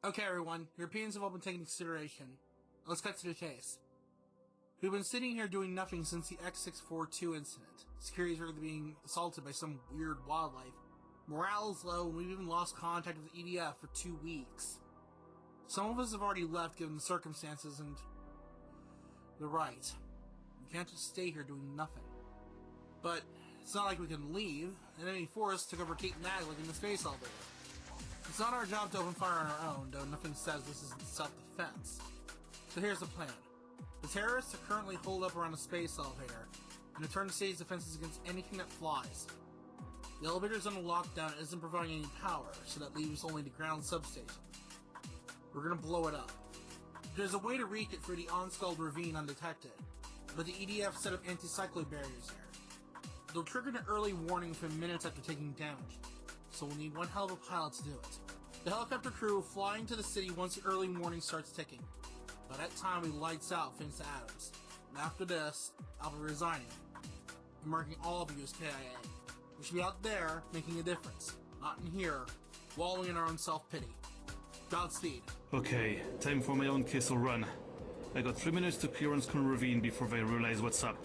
Okay, everyone, Europeans have all been taken into consideration. Let's cut to the chase. We've been sitting here doing nothing since the X642 incident. Securities are being assaulted by some weird wildlife. Morale is low, and we've even lost contact with the EDF for 2 weeks. Some of us have already left given the circumstances, and they're right. We can't just stay here doing nothing. But it's not like we can leave. An enemy force took over Cape Naglik in the space elevator. It's not our job to open fire on our own, though nothing says this is self-defense. So here's the plan. The terrorists are currently holed up around a space elevator, and to turn the city's defenses against anything that flies. The elevator's under lockdown and isn't providing any power, so that leaves only the ground substation. We're gonna blow it up. There's a way to reach it through the Onscald ravine undetected, but the EDF set up anti-cyclone barriers there. They'll trigger an early warning within minutes after taking damage, so we'll need one hell of a pilot to do it. The helicopter crew will fly into the city once the early warning starts ticking. By that time, we lights out Fins to atoms. And after this, I'll be resigning and marking all of you as KIA. We should be out there making a difference, not in here, wallowing in our own self-pity. Godspeed. Okay, time for my own Kissel run. I got 3 minutes to clear Onscald ravine before they realize what's up.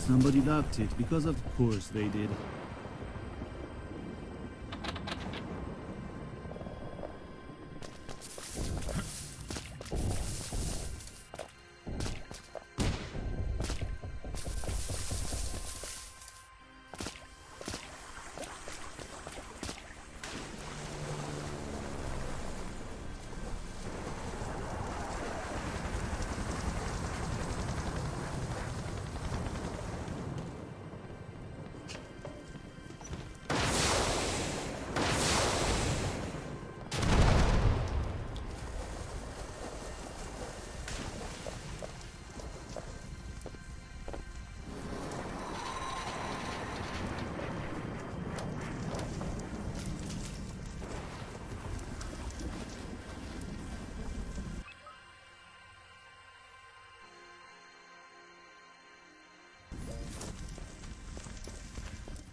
Somebody locked it, because of course they did.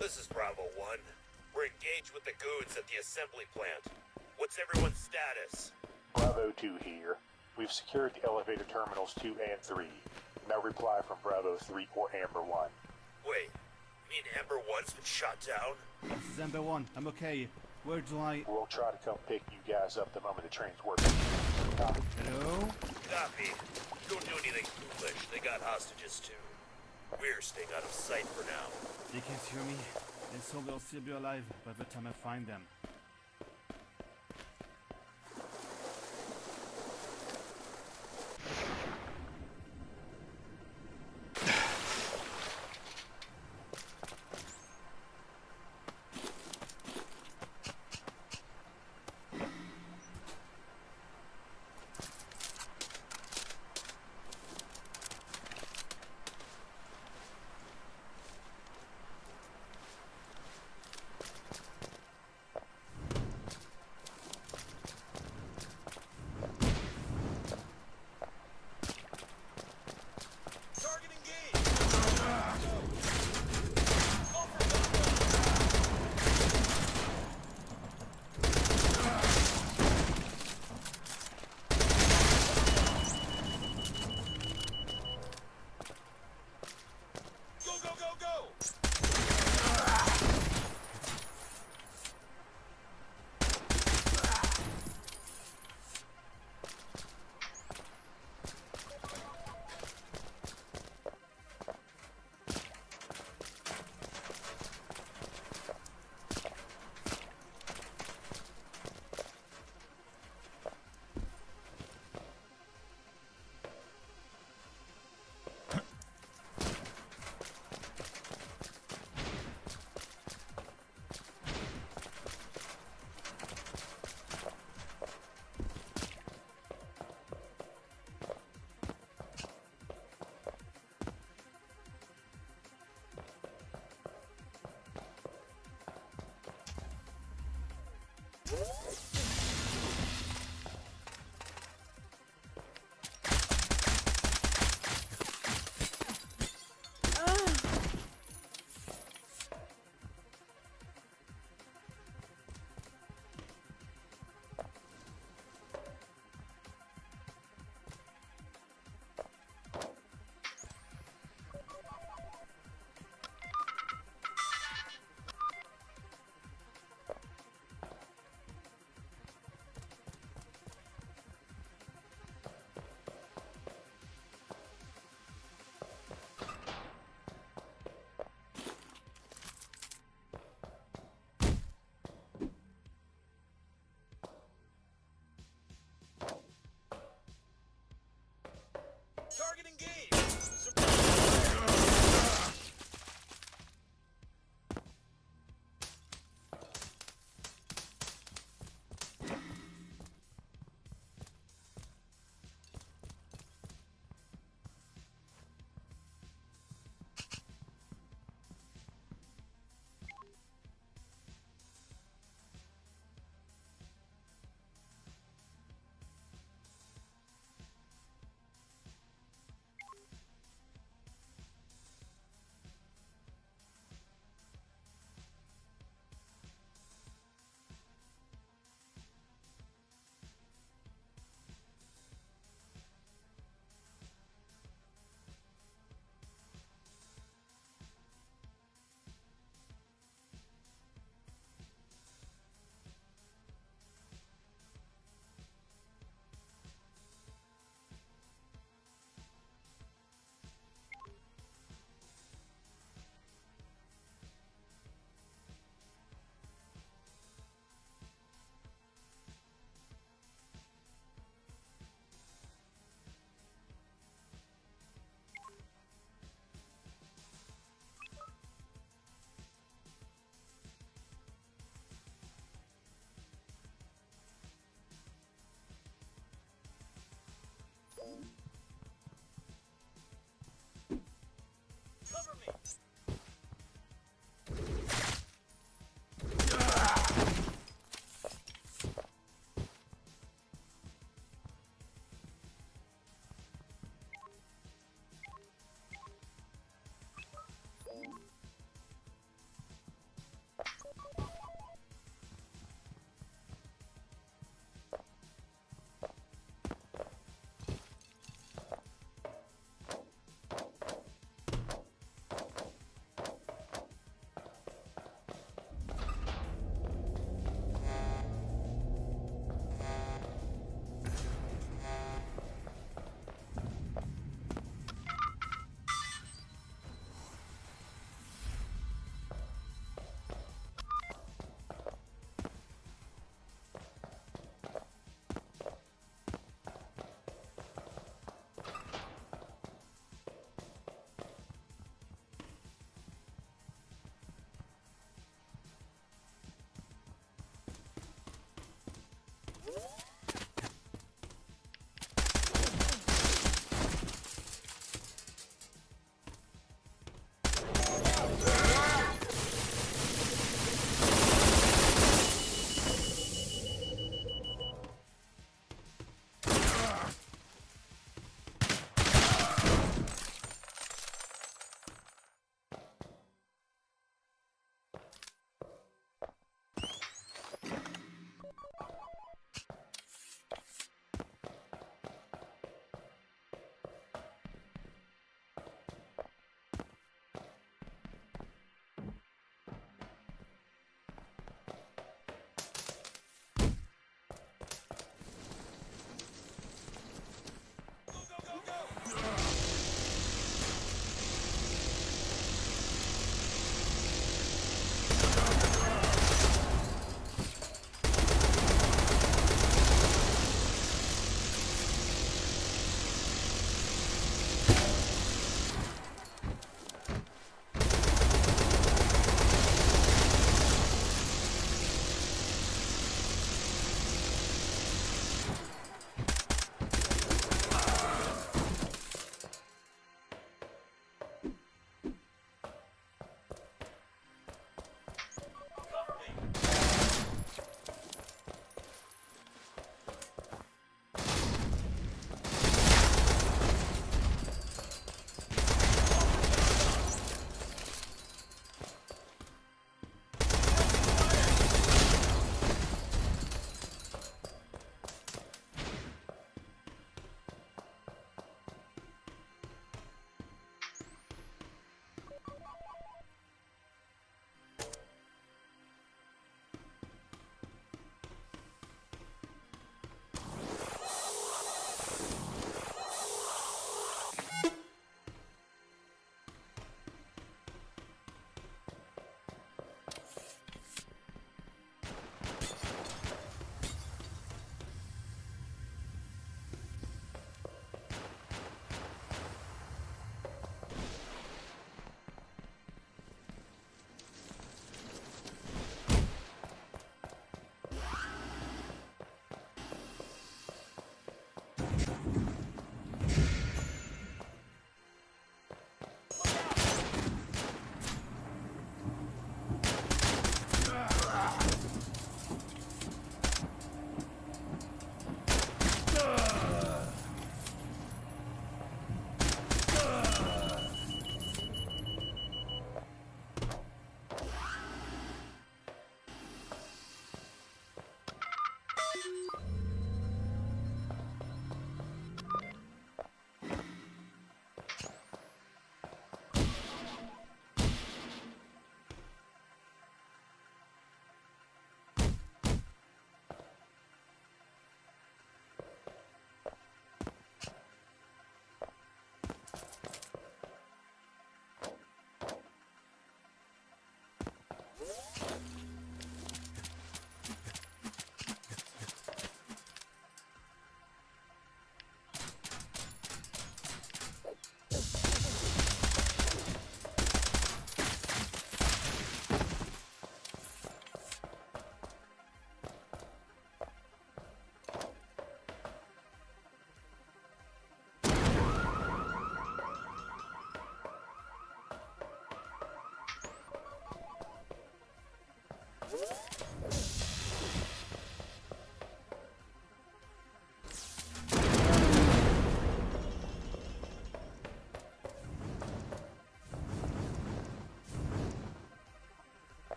This is Bravo 1. We're engaged with the goons at the assembly plant. What's everyone's status? Bravo 2 here. We've secured the elevator terminals 2 and 3. No reply from Bravo 3 or Amber 1. Wait, you mean Amber 1's been shot down? This is Amber 1. I'm okay. Where do I... We'll try to come pick you guys up the moment the train's working. Copy? Hello? Copy. Don't do anything foolish. They got hostages too. We're staying out of sight for now. They can't hear me, and so they'll still be alive by the time I find them.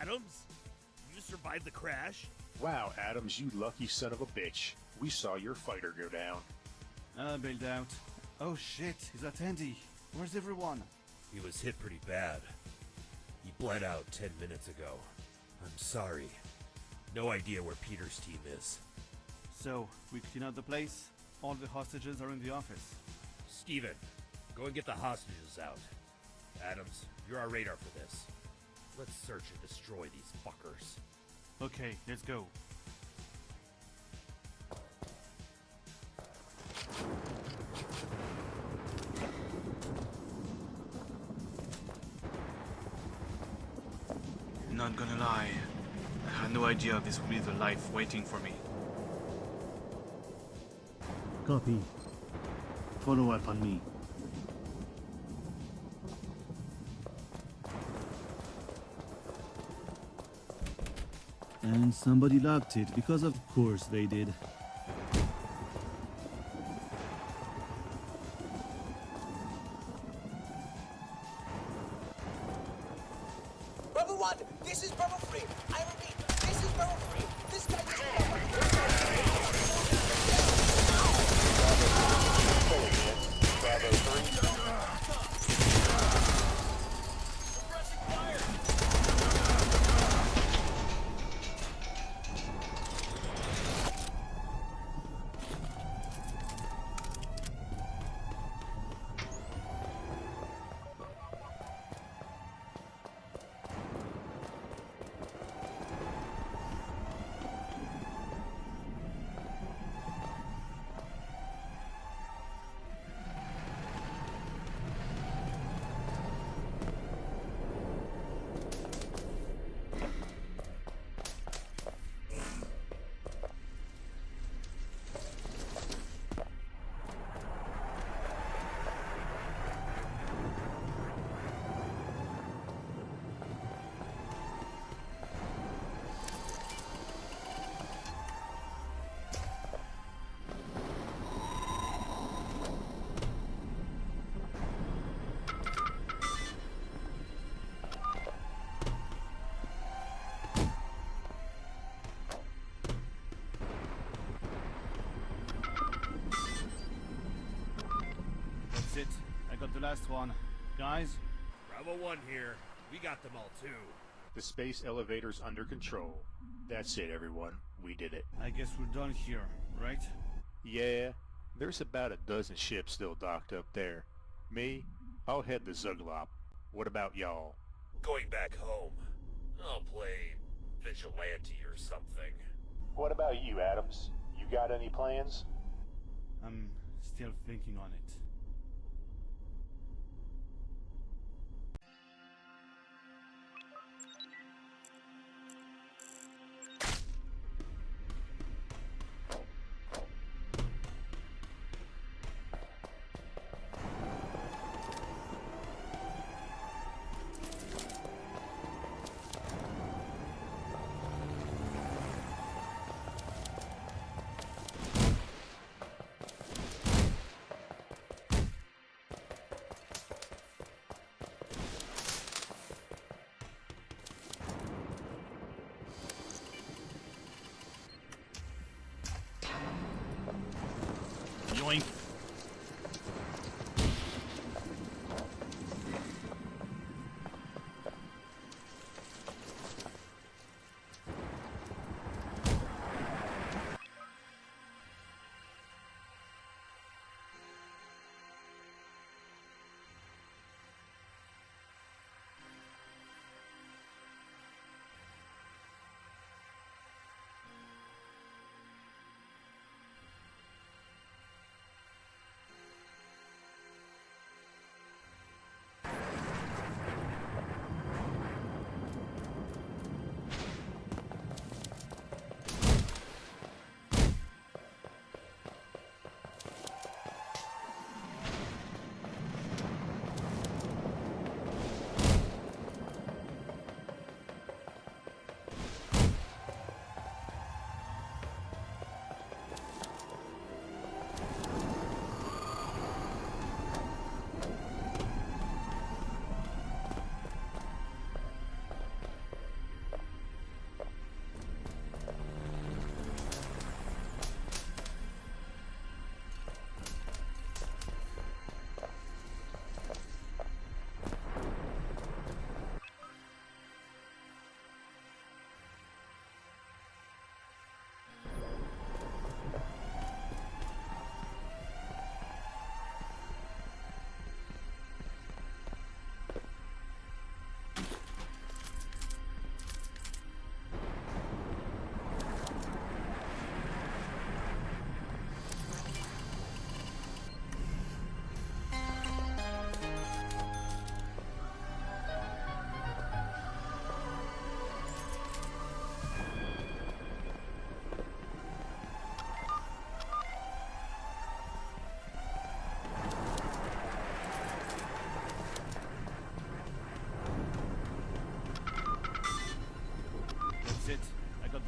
Adams? You survived the crash? Wow, Adams, you lucky son of a bitch. We saw your fighter go down. I bailed out. Oh shit, is that Andy? Where's everyone? He was hit pretty bad. He bled out 10 minutes ago. I'm sorry. No idea where Peter's team is. So, we clean out the place? All the hostages are in the office. Steven, go and get the hostages out. Adams, you're our radar for this. Let's search and destroy these fuckers. Okay, let's go. Not gonna lie, I had no idea this would be the life waiting for me. Copy. Follow up on me. And somebody locked it, because of course they did. Bravo 1, this is Bravo 3. I repeat, this is Bravo 3. This guy is Bravo 3. That's it. I got the last one. Guys? Bravo 1 here. We got them all too. The space elevator's under control. That's it, everyone. We did it. I guess we're done here, right? Yeah, there's about a dozen ships still docked up there. Me, I'll head the Zuglop. What about y'all? Going back home. I'll play vigilante or something. What about you, Adams? You got any plans? I'm still thinking on it.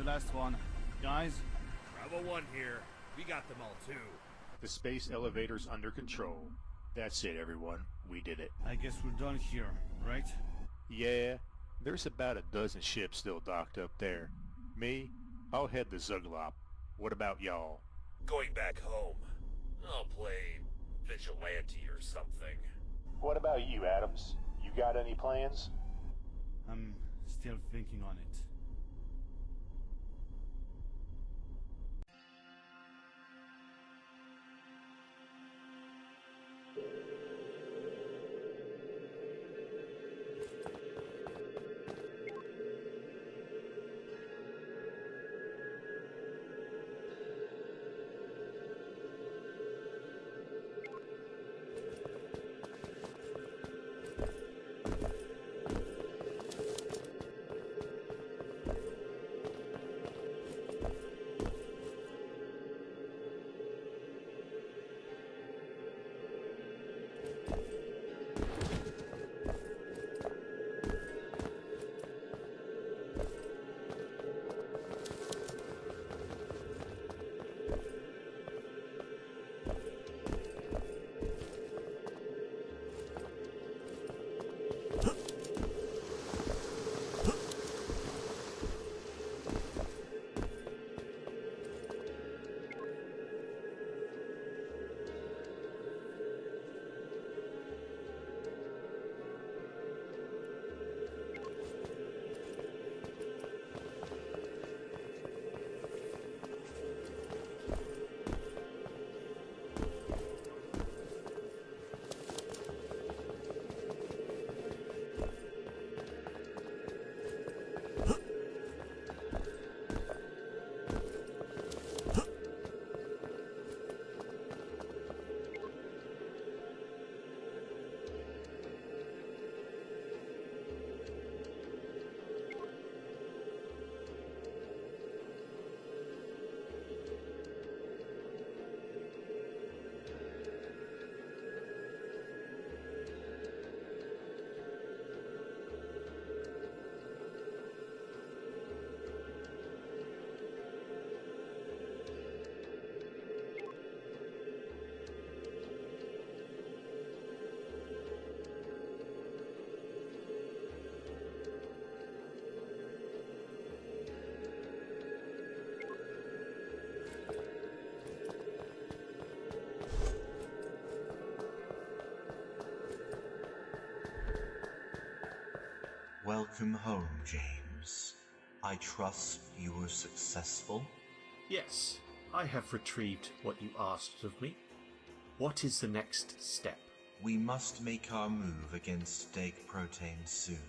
the last one. Guys? Bravo 1 here. We got them all too. The space elevator's under control. That's it, everyone. We did it. I guess we're done here, right? Yeah, there's about a dozen ships still docked up there. Me, I'll head the Zuglop. What about y'all? Going back home. I'll play vigilante or something. What about you, Adams? You got any plans? I'm still thinking on it. Welcome home, James. I trust you were successful? Yes, I have retrieved what you asked of me. What is the next step? We must make our move against Dag Protein soon.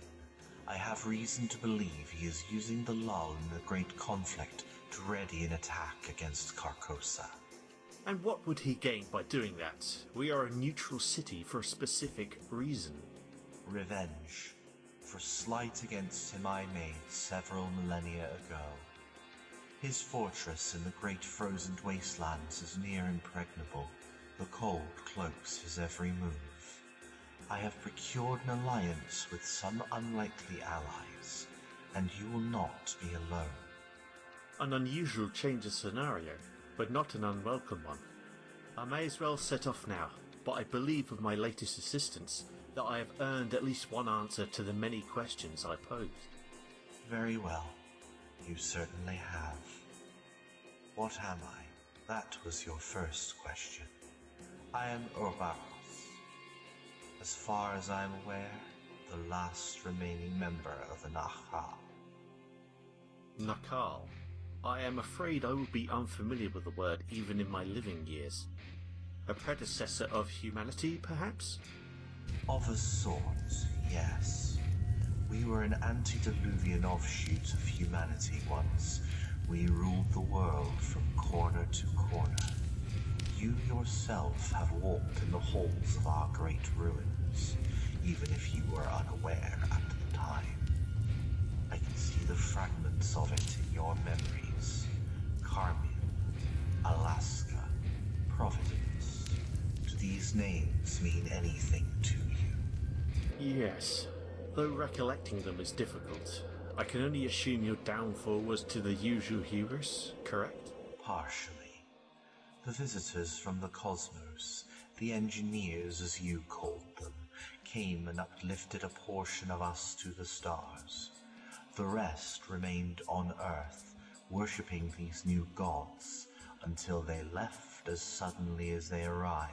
I have reason to believe he is using the lull in the great conflict to ready an attack against Carcosa. And what would he gain by doing that? We are a neutral city for a specific reason. Revenge. For slight against him I made several millennia ago. His fortress in the great frozen wastelands is near impregnable. The cold cloaks his every move. I have procured an alliance with some unlikely allies, and you will not be alone. An unusual change of scenario, but not an unwelcome one. I may as well set off now, but I believe with my latest assistance that I have earned at least one answer to the many questions I posed. Very well. You certainly have. What am I? That was your first question. I am Urbaros. As far as I am aware, the last remaining member of the Nahal. Nakal. I am afraid I would be unfamiliar with the word even in my living years. A predecessor of humanity, perhaps? Of a sort, yes. We were an antediluvian offshoot of humanity once. We ruled the world from corner to corner. You yourself have walked in the halls of our great ruins, even if you were unaware at the time. I can see the fragments of it in your memories. Carmion, Alaska, Providence. Do these names mean anything to you? Yes, though recollecting them is difficult. I can only assume your downfall was to the usual hubris, correct? Partially. The visitors from the cosmos, the engineers as you called them, came and uplifted a portion of us to the stars. The rest remained on Earth, worshipping these new gods, until they left as suddenly as they arrived.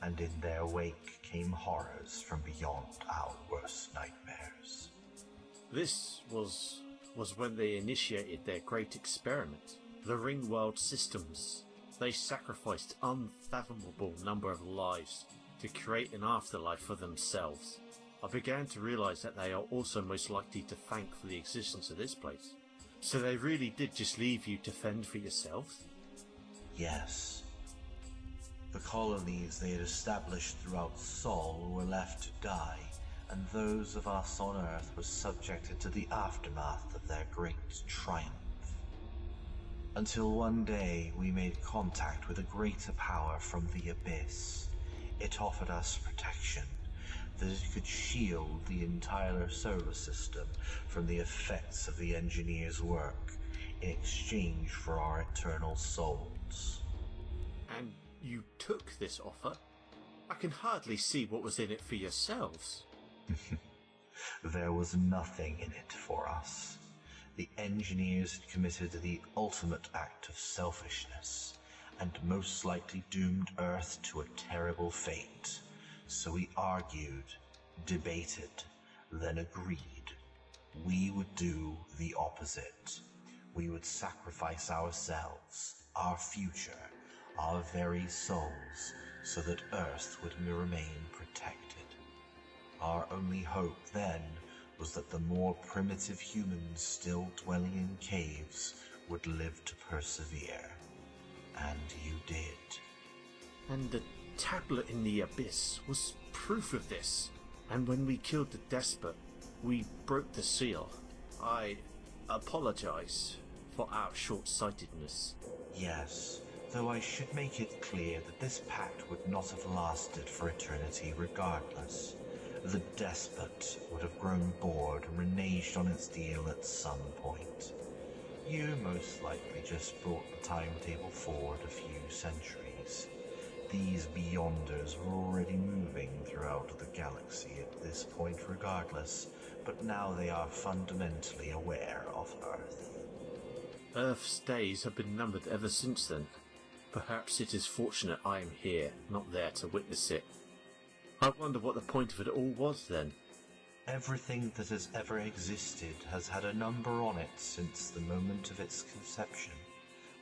And in their wake came horrors from beyond our worst nightmares. This was when they initiated their great experiment, the Ringworld systems. They sacrificed unfathomable number of lives to create an afterlife for themselves. I began to realize that they are also most likely to thank for the existence of this place. So they really did just leave you to fend for yourselves? Yes. The colonies they had established throughout Sol were left to die, and those of us on Earth were subjected to the aftermath of their great triumph. Until one day we made contact with a greater power from the Abyss. It offered us protection, that it could shield the entire solar system from the effects of the engineers' work in exchange for our eternal souls. And you took this offer? I can hardly see what was in it for yourselves. There was nothing in it for us. The engineers had committed the ultimate act of selfishness, and most likely doomed Earth to a terrible fate. So we argued, debated, then agreed. We would do the opposite. We would sacrifice ourselves, our future, our very souls, so that Earth would remain protected. Our only hope then was that the more primitive humans still dwelling in caves would live to persevere. And you did. And the tablet in the Abyss was proof of this. And when we killed the despot, we broke the seal. I apologize for our short-sightedness. Yes, though I should make it clear that this pact would not have lasted for eternity regardless. The despot would have grown bored and reneged on its deal at some point. You most likely just brought the timetable forward a few centuries. These Beyonders were already moving throughout the galaxy at this point regardless, but now they are fundamentally aware of Earth. Earth's days have been numbered ever since then. Perhaps it is fortunate I am here, not there to witness it. I wonder what the point of it all was then. Everything that has ever existed has had a number on it since the moment of its conception.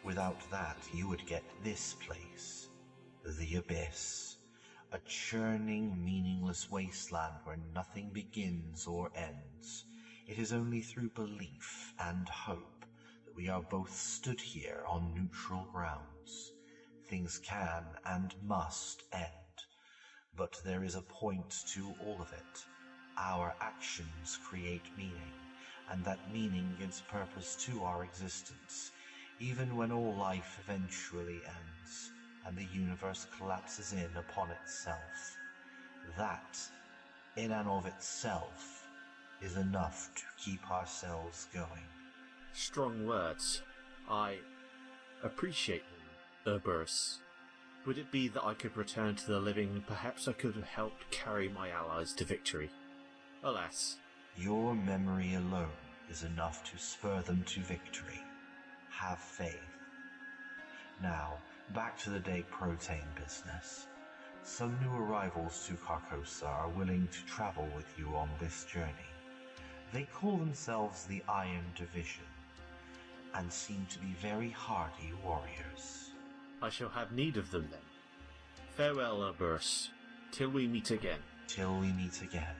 Without that, you would get this place, the Abyss, a churning, meaningless wasteland where nothing begins or ends. It is only through belief and hope that we are both stood here on neutral grounds. Things can and must end. But there is a point to all of it. Our actions create meaning, and that meaning gives purpose to our existence, even when all life eventually ends, and the universe collapses in upon itself. That, in and of itself, is enough to keep ourselves going. Strong words. I appreciate them, Urberus. Would it be that I could return to the living? Perhaps I could have helped carry my allies to victory. Alas. Your memory alone is enough to spur them to victory. Have faith. Now, back to the Day Protein business. Some new arrivals to Carcosa are willing to travel with you on this journey. They call themselves the Iron Division, and seem to be very hardy warriors. I shall have need of them then. Farewell, Urberus. Till we meet again. Till we meet again.